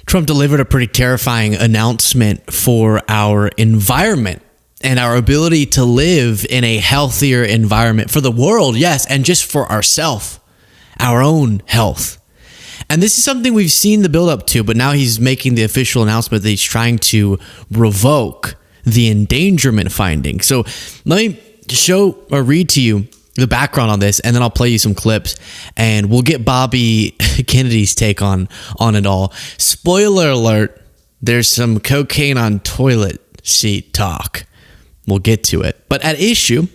Trump delivered a pretty terrifying announcement for our environment and our ability to live in a healthier environment for the world, yes, and just for ourselves, our own health. And this is something we've seen the build up to, but now he's making the official announcement that he's trying to revoke the endangerment finding. So let me show or read to you the background on this, and then I'll play you some clips, and we'll get Bobby Kennedy's take on it all. Spoiler alert, there's some cocaine on toilet seat talk. We'll get to it. But at issue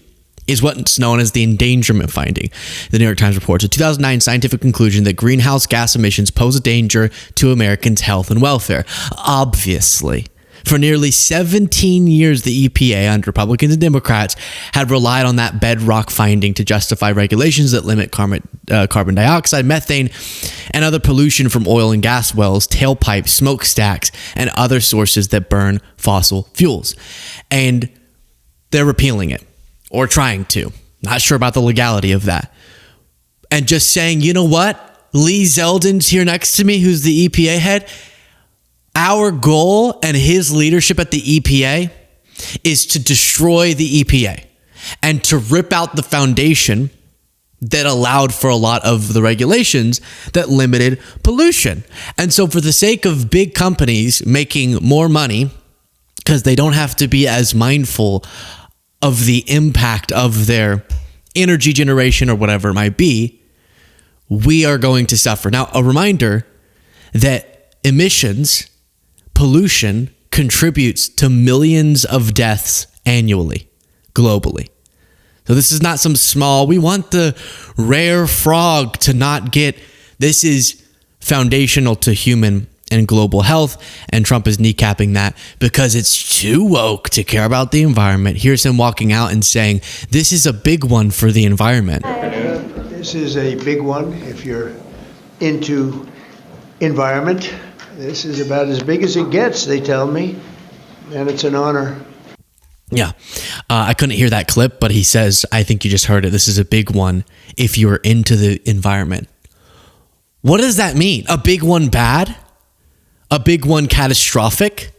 is what's known as the endangerment finding. The New York Times reports a 2009 scientific conclusion that greenhouse gas emissions pose a danger to Americans' health and welfare. Obviously. For nearly 17 years, the EPA, under Republicans and Democrats, had relied on that bedrock finding to justify regulations that limit carbon dioxide, methane, and other pollution from oil and gas wells, tailpipes, smokestacks, and other sources that burn fossil fuels. And they're repealing it, or trying to. Not sure about the legality of that. And just saying, you know what? Lee Zeldin's here next to me, who's the EPA head. Our goal and his leadership at the EPA is to destroy the EPA and to rip out the foundation that allowed for a lot of the regulations that limited pollution. And so for the sake of big companies making more money, because they don't have to be as mindful of the impact of their energy generation or whatever it might be, we are going to suffer. Now, a reminder that emissions, pollution contributes to millions of deaths annually, globally. So this is not some small, we want the rare frog to not get, this is foundational to human and global health, and Trump is kneecapping that because it's too woke to care about the environment. Here's him walking out and saying, this is a big one for the environment. This is a big one if you're into environment. This is about as big as it gets, they tell me, and it's an honor. Yeah, I couldn't hear that clip, but he says, I think you just heard it, this is a big one if you're into the environment. What does that mean? A big one bad? A big one catastrophic?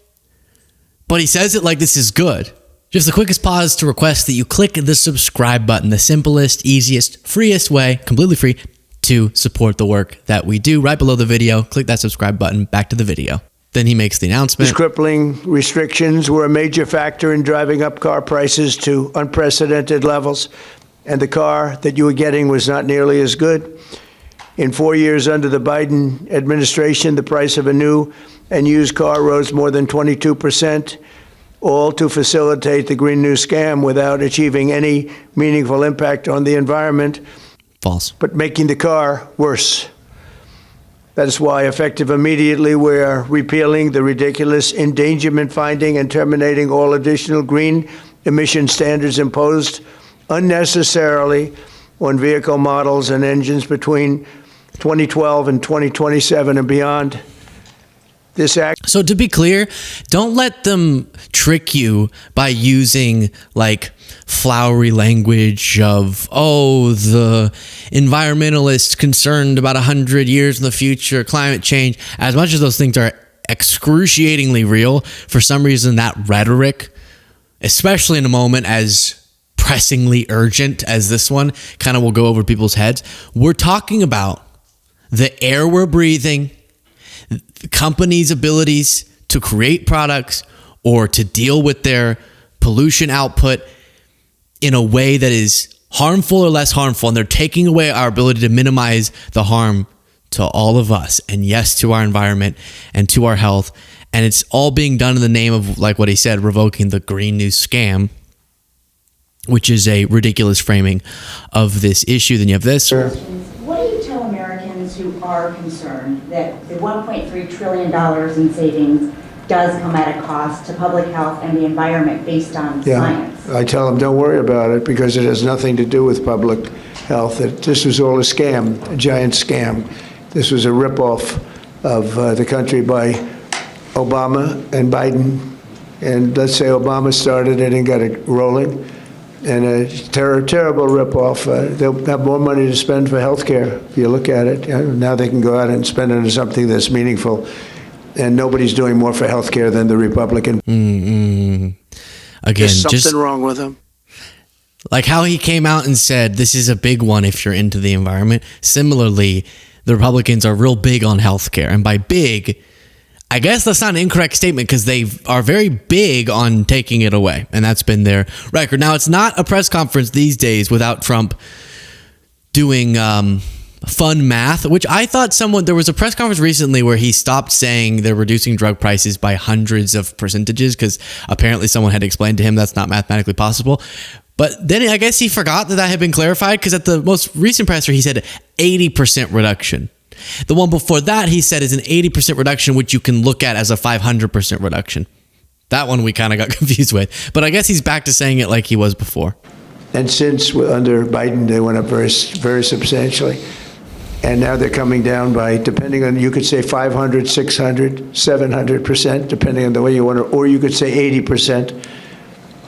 But he says it like this is good. Just the quickest pause to request that you click the subscribe button, the simplest, easiest, freest way, completely free, to support the work that we do. Right below the video, click that subscribe button, back to the video. Then he makes the announcement. These crippling restrictions were a major factor in driving up car prices to unprecedented levels, and the car that you were getting was not nearly as good. In 4 years under the Biden administration, the price of a new and used car rose more than 22%, all to facilitate the Green New Scam without achieving any meaningful impact on the environment. False. But making the car worse. That is why, effective immediately, we are repealing the ridiculous endangerment finding and terminating all additional green emission standards imposed unnecessarily on vehicle models and engines between 2012 and 2027 and beyond. This act. So to be clear, don't let them trick you by using like flowery language of, oh, the environmentalists concerned about 100 years in the future, climate change. As much as those things are excruciatingly real, for some reason that rhetoric, especially in a moment as pressingly urgent as this one, kind of will go over people's heads. We're talking about the air we're breathing, companies' abilities to create products or to deal with their pollution output in a way that is harmful or less harmful, and they're taking away our ability to minimize the harm to all of us, and yes, to our environment and to our health. And it's all being done in the name of, like what he said, revoking the Green New Scam, which is a ridiculous framing of this issue. Then you have this. What do you tell Americans who are concerned that the $1.3 trillion in savings does come at a cost to public health and the environment based on science? I tell them don't worry about it because it has nothing to do with public health. This was all a scam, a giant scam. This was a ripoff of the country by Obama and Biden. And let's say Obama started it and got it rolling. And a terrible ripoff. They'll have more money to spend for health care if you look at it. Now they can go out and spend it on something that's meaningful. and nobody's doing more for health care than the Republican. Again, There's something just wrong with them. like how he came out and said, this is a big one if you're into the environment. Similarly, the Republicans are real big on healthcare. And by big, I guess that's not an incorrect statement because they are very big on taking it away. And that's been their record. Now, it's not a press conference these days without Trump doing fun math, which I thought there was a press conference recently where he stopped saying they're reducing drug prices by hundreds of percentages because apparently someone had explained to him that's not mathematically possible. But then I guess he forgot that had been clarified because at the most recent presser, he said 80% reduction. The one before that, he said, is an 80% reduction, which you can look at as a 500% reduction. That one we kind of got confused with. But I guess he's back to saying it like he was before. And since under Biden, they went up very, very substantially. And now they're coming down by, depending on, you could say 500, 600, 700%, depending on the way you want to, or you could say 80%.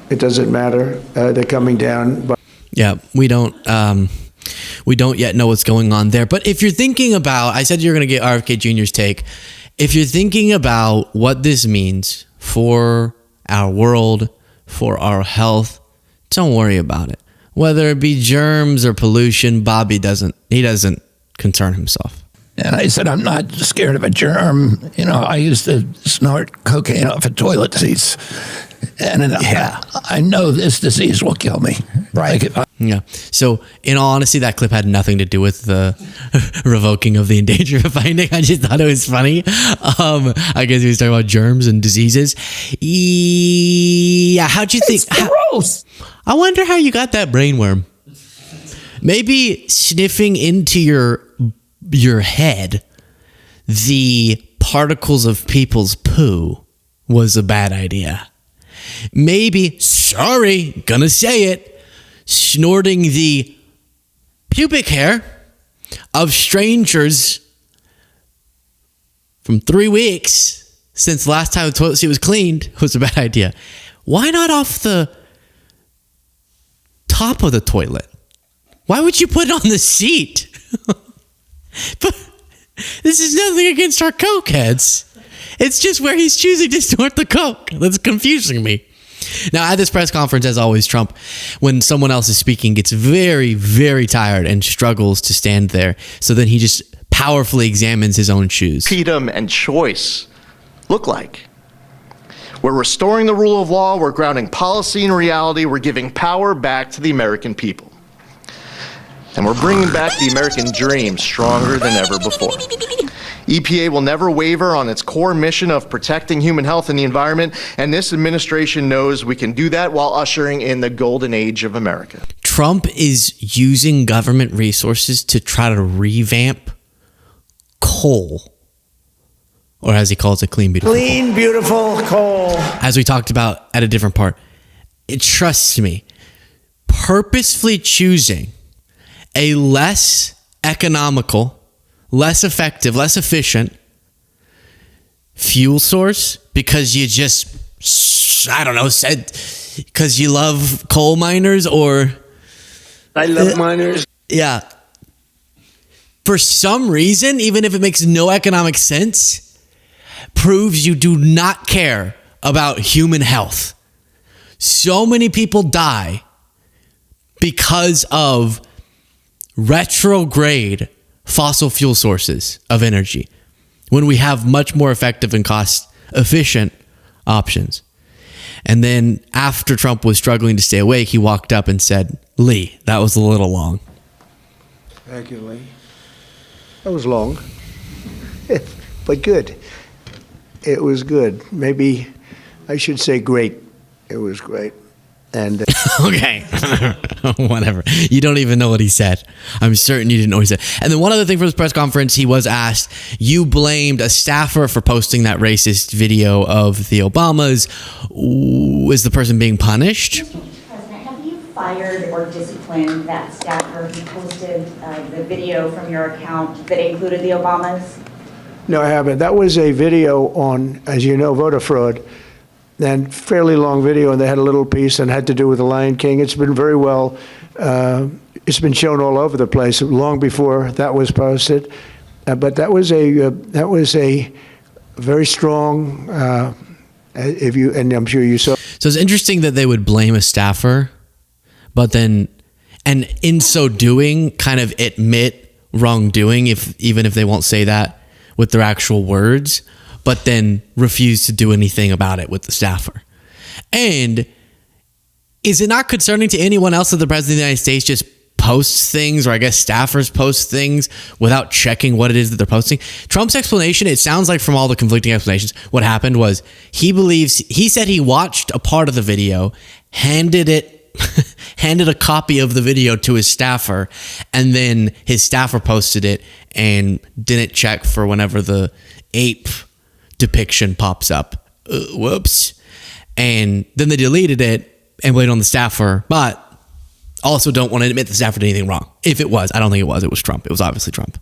It doesn't matter. They're coming down. Yeah, we don't yet know what's going on there. But if you're thinking about, I said you're going to get RFK Jr.'s take. If you're thinking about what this means for our world, for our health, don't worry about it. Whether it be germs or pollution, Bobby doesn't concern himself. And I said, I'm not scared of a germ. I used to snort cocaine off of toilet seats. And I know this disease will kill me. Right. Yeah. So, in all honesty, that clip had nothing to do with the revoking of the endangerment finding. I just thought it was funny. I guess he was talking about germs and diseases. Yeah. How'd you think? Gross. I wonder how you got that brainworm. Maybe sniffing into your head the particles of people's poo was a bad idea. Maybe, sorry, gonna say it, snorting the pubic hair of strangers from 3 weeks since the last time the toilet seat was cleaned was a bad idea. Why not off the top of the toilet? Why would you put it on the seat? But this is nothing against our cokeheads. It's just where he's choosing to snort the coke that's confusing me. Now, at this press conference, as always, Trump, when someone else is speaking, gets very, very tired and struggles to stand there. So then he just powerfully examines his own shoes. Freedom and choice look like. We're restoring the rule of law. We're grounding policy in reality. We're giving power back to the American people. And we're bringing back the American dream stronger than ever before. EPA will never waver on its core mission of protecting human health and the environment, and this administration knows we can do that while ushering in the golden age of America. Trump is using government resources to try to revamp coal, or as he calls it, clean, beautiful coal. Clean, beautiful coal. As we talked about at a different part, trust me, purposefully choosing a less economical, less effective, less efficient fuel source because you just, I don't know, said because you love coal miners or... I love miners. Yeah. For some reason, even if it makes no economic sense, proves you do not care about human health. So many people die because of retrograde fossil fuel sources of energy when we have much more effective and cost efficient options. And then after Trump was struggling to stay awake, he walked up and said, Lee, that was a little long. Thank you, Lee. That was long, but good. It was good. Maybe I should say great. It was great. And okay, whatever. You don't even know what he said. I'm certain you didn't know what he said. And then one other thing for this press conference, he was asked, you blamed a staffer for posting that racist video of the Obamas. Is the person being punished? President, have you fired or disciplined that staffer who posted the video from your account that included the Obamas? no, I haven't. That was a video on, as you know, voter fraud. And fairly long video, and they had a little piece and had to do with the Lion King. It's been very well, it's been shown all over the place long before that was posted. But that was a very strong. And I'm sure you saw. So it's interesting that they would blame a staffer, but then, and in so doing, kind of admit wrongdoing, even if they won't say that with their actual words, but then refuse to do anything about it with the staffer. And is it not concerning to anyone else that the president of the United States just posts things, or I guess staffers post things without checking what it is that they're posting? Trump's explanation, it sounds like from all the conflicting explanations, what happened was he said he watched a part of the video, handed a copy of the video to his staffer, and then his staffer posted it and didn't check for whenever the ape depiction pops up. Whoops. And then they deleted it and blamed on the staffer, but also don't want to admit the staffer did anything wrong. If it was, I don't think it was. It was Trump. It was obviously Trump.